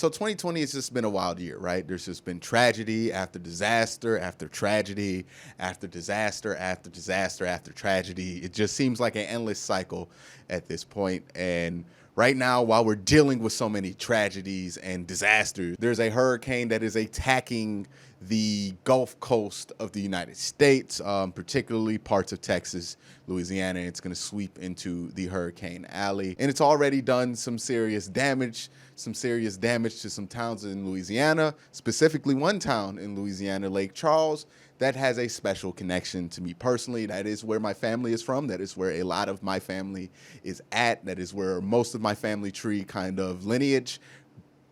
So 2020 has just been a wild year, right? There's just been tragedy after disaster after tragedy after disaster after disaster after tragedy. It just seems like an endless cycle at this point. And right now, while we're dealing with so many tragedies and disasters, there's a hurricane that is attacking the Gulf Coast of the United States, particularly parts of Texas, Louisiana. It's going to sweep into the Hurricane Alley. And it's already done some serious damage to some towns in Louisiana, specifically one town in Louisiana, Lake Charles, that has a special connection to me personally. That is where my family is from. That is where a lot of my family is at. That is where most of my family tree kind of lineage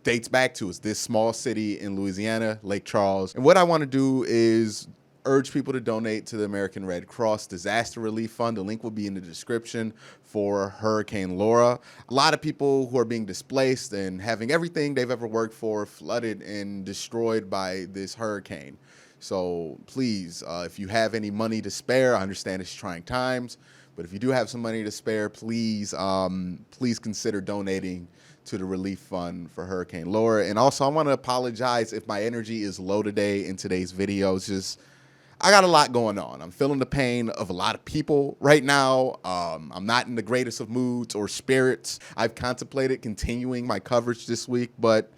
dates back to, is this small city in Louisiana, Lake Charles. And what I want to do is urge people to donate to the American Red Cross Disaster Relief Fund. The link will be in the description for Hurricane Laura. A lot of people who are being displaced and having everything they've ever worked for flooded and destroyed by this hurricane. So please, if you have any money to spare, I understand it's trying times, but if you do have some money to spare, please consider donating to the relief fund for Hurricane Laura. And also, I want to apologize if my energy is low today in today's video. It's just, I got a lot going on. I'm feeling the pain of a lot of people right now. I'm not in the greatest of moods or spirits. I've contemplated continuing my coverage this week, but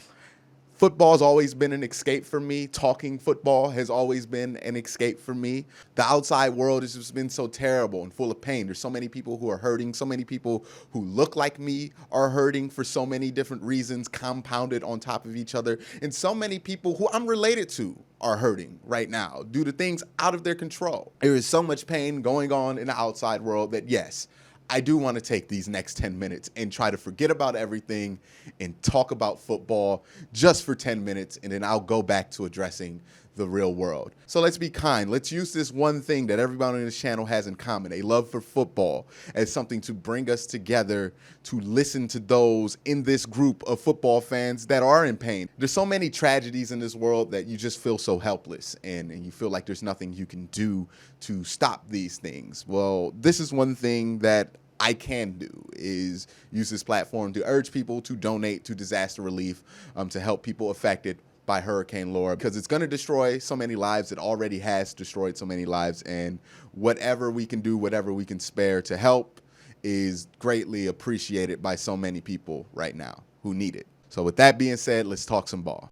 football has always been an escape for me. Talking football has always been an escape for me. The outside world has just been so terrible and full of pain. There's so many people who are hurting. So many people who look like me are hurting for so many different reasons, compounded on top of each other. And so many people who I'm related to are hurting right now due to things out of their control. There is so much pain going on in the outside world that, yes, I do want to take these next 10 minutes and try to forget about everything and talk about football just for 10 minutes, and then I'll go back to addressing the real world. So let's be kind. Let's use this one thing that everybody on this channel has in common, a love for football, as something to bring us together to listen to those in this group of football fans that are in pain. There's so many tragedies in this world that you just feel so helpless and you feel like there's nothing you can do to stop these things. Well, this is one thing that I can do, is use this platform to urge people to donate to disaster relief, to help people affected by Hurricane Laura, because it's going to destroy so many lives. It already has destroyed so many lives, and whatever we can do, whatever we can spare to help is greatly appreciated by so many people right now who need it. So with that being said, let's talk some ball.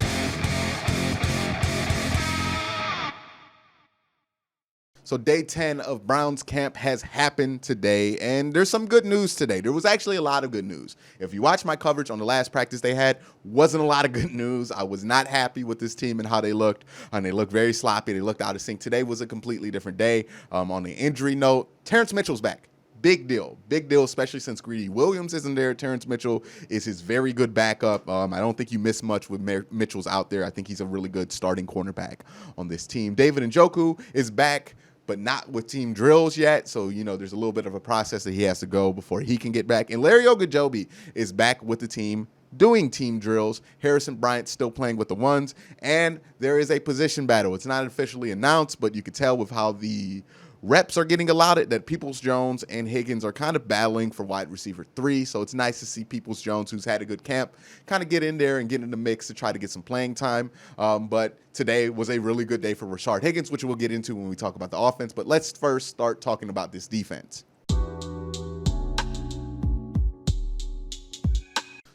So day 10 of Browns camp has happened today, and there's some good news today. There was actually a lot of good news. If you watch my coverage on the last practice they had, wasn't a lot of good news. I was not happy with this team and how they looked, and they looked very sloppy. They looked out of sync. Today was a completely different day. On the injury note, Terrence Mitchell's back. Big deal, especially since Greedy Williams isn't there. Terrence Mitchell is his very good backup. I don't think you miss much with Mitchell's out there. I think he's a really good starting cornerback on this team. David Njoku is back, but not with team drills yet. So, there's a little bit of a process that he has to go before he can get back. And Larry Ogunjobi is back with the team doing team drills. Harrison Bryant still playing with the ones. And there is a position battle. It's not officially announced, but you can tell with how the reps are getting allotted that Peoples-Jones and Higgins are kind of battling for wide receiver 3. So it's nice to see Peoples-Jones, who's had a good camp, kind of get in there and get in the mix to try to get some playing time. But today was a really good day for Rashard Higgins, which we'll get into when we talk about the offense. But let's first start talking about this defense.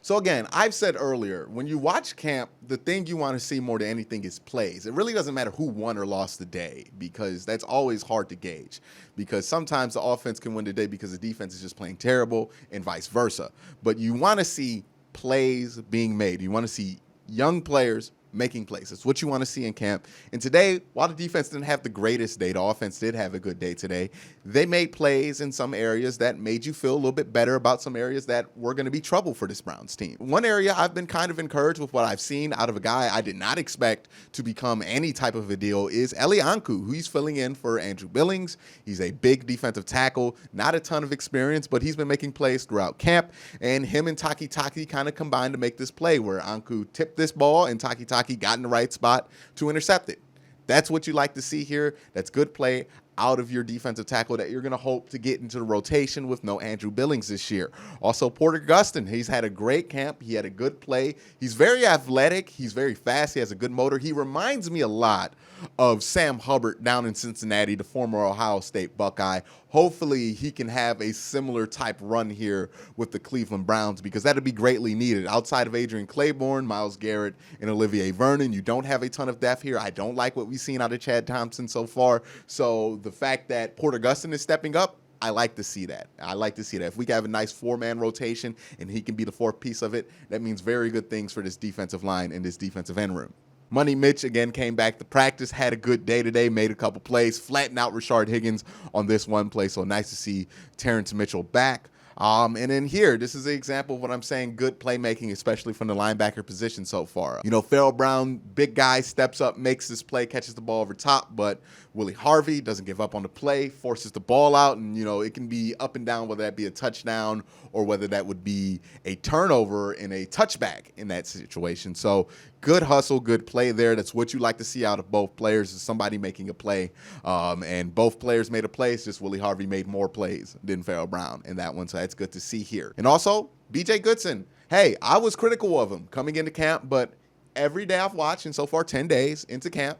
So again, I've said earlier, when you watch camp, the thing you want to see more than anything is plays. It really doesn't matter who won or lost the day, because that's always hard to gauge, because sometimes the offense can win the day because the defense is just playing terrible and vice versa. But you want to see plays being made. You want to see young players making plays. It's what you want to see in camp. And today, while the defense didn't have the greatest day, the offense did have a good day today. They made plays in some areas that made you feel a little bit better about some areas that were going to be trouble for this Browns team. One area I've been kind of encouraged with what I've seen out of a guy I did not expect to become any type of a deal is Eli Ankou, who he's filling in for Andrew Billings. He's a big defensive tackle, not a ton of experience, but he's been making plays throughout camp. And him and Taki kind of combined to make this play where Ankou tipped this ball and Taki got in the right spot to intercept it. That's what you like to see here. That's good play. out of your defensive tackle that you're going to hope to get into the rotation with no Andrew Billings this year. Also, Porter Gustin, he's had a great camp. He had a good play. He's very athletic. He's very fast. He has a good motor. He reminds me a lot of Sam Hubbard down in Cincinnati, the former Ohio State Buckeye. Hopefully, he can have a similar type run here with the Cleveland Browns, because that'd be greatly needed. Outside of Adrian Claiborne, Myles Garrett, and Olivier Vernon, you don't have a ton of depth here. I don't like what we've seen out of Chad Thompson so far. So the fact that Porter Gustin is stepping up, I like to see that. I like to see that. If we can have a nice four-man rotation and he can be the fourth piece of it, that means very good things for this defensive line and this defensive end room. Money Mitch, again, came back to practice, had a good day today, made a couple plays, flattened out Rashard Higgins on this one play. So nice to see Terrence Mitchell back. And then here, this is an example of what I'm saying, good playmaking, especially from the linebacker position so far. You know, Farrell Brown, big guy, steps up, makes this play, catches the ball over top, but Willie Harvey doesn't give up on the play, forces the ball out, and, you know, it can be up and down, whether that be a touchdown or whether that would be a turnover and a touchback in that situation. So good hustle, good play there. That's what you like to see out of both players, is somebody making a play. And both players made a play. It's just Willie Harvey made more plays than Farrell Brown in that one. So that's good to see here. And also, B.J. Goodson. Hey, I was critical of him coming into camp, but every day I've watched, and so far 10 days into camp,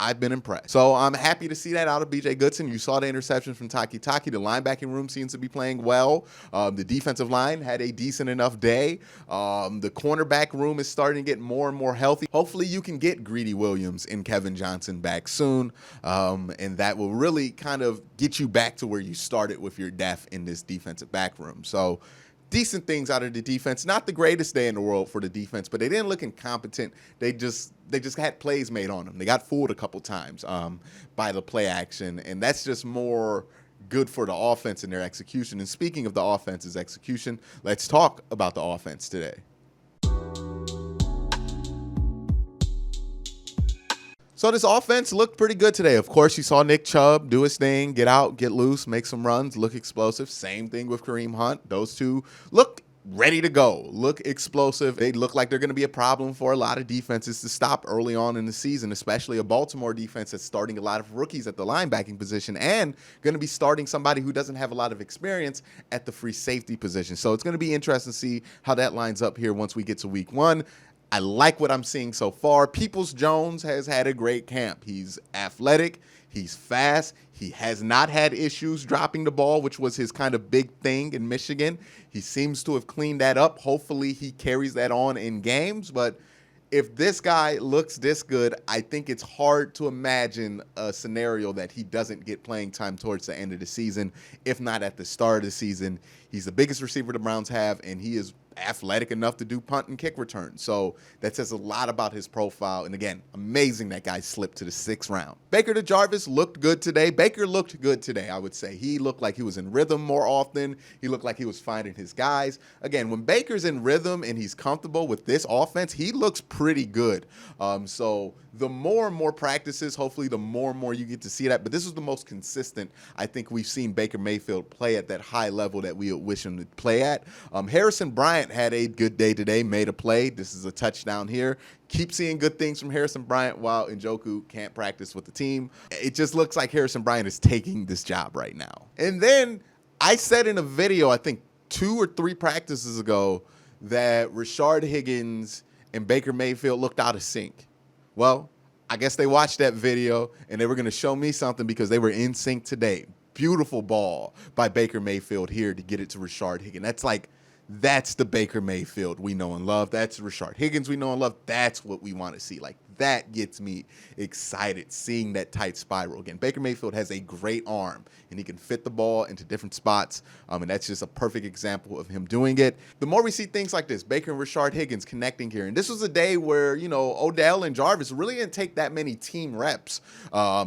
I've been impressed. So I'm happy to see that out of B.J. Goodson. You saw the interception from Taki. The linebacking room seems to be playing well. The defensive line had a decent enough day. The cornerback room is starting to get more and more healthy. Hopefully you can get Greedy Williams and Kevin Johnson back soon. And that will really kind of get you back to where you started with your depth in this defensive back room. So decent things out of the defense. Not the greatest day in the world for the defense, but they didn't look incompetent. They just had plays made on them. They got fooled a couple times by the play action, and that's just more good for the offense and their execution. And speaking of the offense's execution, let's talk about the offense today. So this offense looked pretty good today. Of course, you saw Nick Chubb do his thing, get out, get loose, make some runs, look explosive. Same thing with Kareem Hunt. Those two look ready to go, look explosive. They look like they're going to be a problem for a lot of defenses to stop early on in the season, especially a Baltimore defense that's starting a lot of rookies at the linebacking position and going to be starting somebody who doesn't have a lot of experience at the free safety position. So it's going to be interesting to see how that lines up here once we get to week one. I like what I'm seeing so far. Peoples-Jones has had a great camp. He's athletic. He's fast. He has not had issues dropping the ball, which was his kind of big thing in Michigan. He seems to have cleaned that up. Hopefully he carries that on in games. But if this guy looks this good, I think it's hard to imagine a scenario that he doesn't get playing time towards the end of the season, if not at the start of the season. He's the biggest receiver the Browns have, and he is athletic enough to do punt and kick returns. So that says a lot about his profile. And again, amazing that guy slipped to the 6th round. Baker to Jarvis looked good today. Baker looked good today, I would say. He looked like he was in rhythm more often. He looked like he was finding his guys. Again, when Baker's in rhythm and he's comfortable with this offense, he looks pretty good. So the more and more practices, hopefully the more and more you get to see that. But this is the most consistent I think we've seen Baker Mayfield play at that high level that we wish him to play at. Harrison Bryant had a good day today, made a play. This is a touchdown here. Keep seeing good things from Harrison Bryant while Njoku can't practice with the team. It just looks like Harrison Bryant is taking this job right now. And then I said in a video, I think 2 or 3 practices ago, that Rashard Higgins and Baker Mayfield looked out of sync. Well, I guess they watched that video and they were going to show me something because they were in sync today. Beautiful ball by Baker Mayfield here to get it to Rashard Higgins. That's the Baker Mayfield we know and love. That's Rashard Higgins we know and love. That's what we want to see. Like, that gets me excited, seeing that tight spiral again. Baker Mayfield has a great arm, and he can fit the ball into different spots, and that's just a perfect example of him doing it. The more we see things like this, Baker and Rashard Higgins connecting here, and this was a day where, you know, Odell and Jarvis really didn't take that many team reps.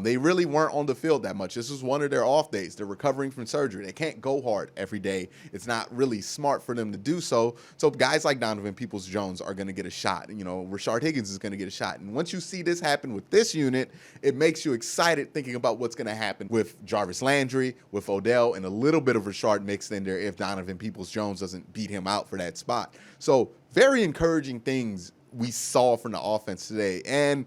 They really weren't on the field that much. This was one of their off days. They're recovering from surgery. They can't go hard every day. It's not really smart for them to do so. So guys like Donovan Peoples-Jones are going to get a shot. You know, Rashard Higgins is going to get a shot. And once you see this happen with this unit, it makes you excited thinking about what's going to happen with Jarvis Landry, with Odell, and a little bit of Rashard mixed in there if Donovan Peoples-Jones doesn't beat him out for that spot. So very encouraging things we saw from the offense today. And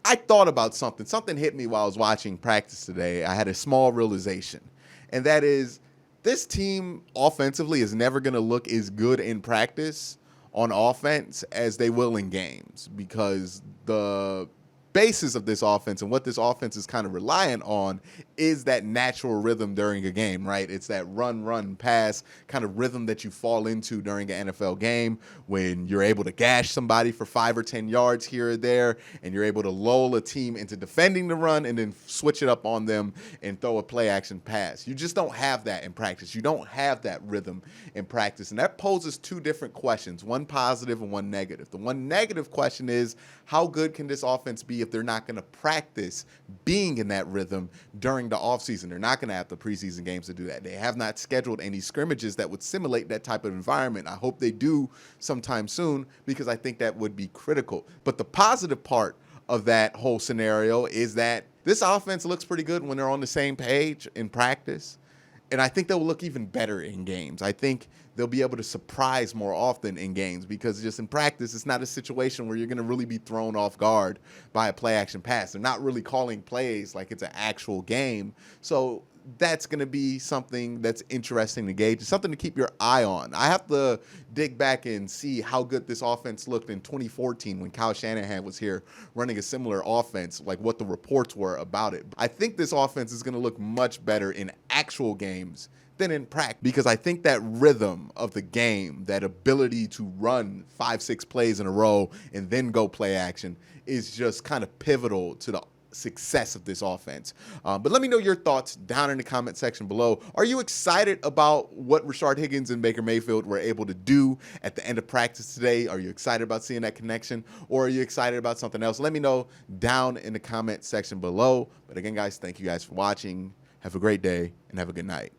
I thought about something. Something hit me while I was watching practice today. I had a small realization, and that is this team offensively is never going to look as good in practice on offense as they will in games, because the basis of this offense and what this offense is kind of reliant on is that natural rhythm during a game, right? It's that run, pass kind of rhythm that you fall into during an NFL game when you're able to gash somebody for 5 or 10 yards here or there, and you're able to lull a team into defending the run and then switch it up on them and throw a play action pass. You just don't have that in practice. You don't have that rhythm in practice. And that poses two different questions, one positive and one negative. The one negative question is, how good can this offense be if they're not going to practice being in that rhythm during the offseason? They're not going to have the preseason games to do that. They have not scheduled any scrimmages that would simulate that type of environment. I hope they do sometime soon, because I think that would be critical. But the positive part of that whole scenario is that this offense looks pretty good when they're on the same page in practice. And I think they'll look even better in games. I think they'll be able to surprise more often in games, because just in practice, it's not a situation where you're going to really be thrown off guard by a play action pass. They're not really calling plays like it's an actual game. So that's going to be something that's interesting to gauge. It's something to keep your eye on. I have to dig back and see how good this offense looked in 2014 when Kyle Shanahan was here running a similar offense, like what the reports were about it. I think this offense is going to look much better in actual games than in practice, because I think that rhythm of the game, that ability to run 5-6 plays in a row and then go play action, is just kind of pivotal to the success of this offense. But let me know your thoughts down in the comment section below. Are you excited about what Rashard Higgins and Baker Mayfield were able to do at the end of practice today? Are you excited about seeing that connection, or are you excited about something else? Let me know down in the comment section below. But again, guys, thank you guys for watching. Have a great day and have a good night.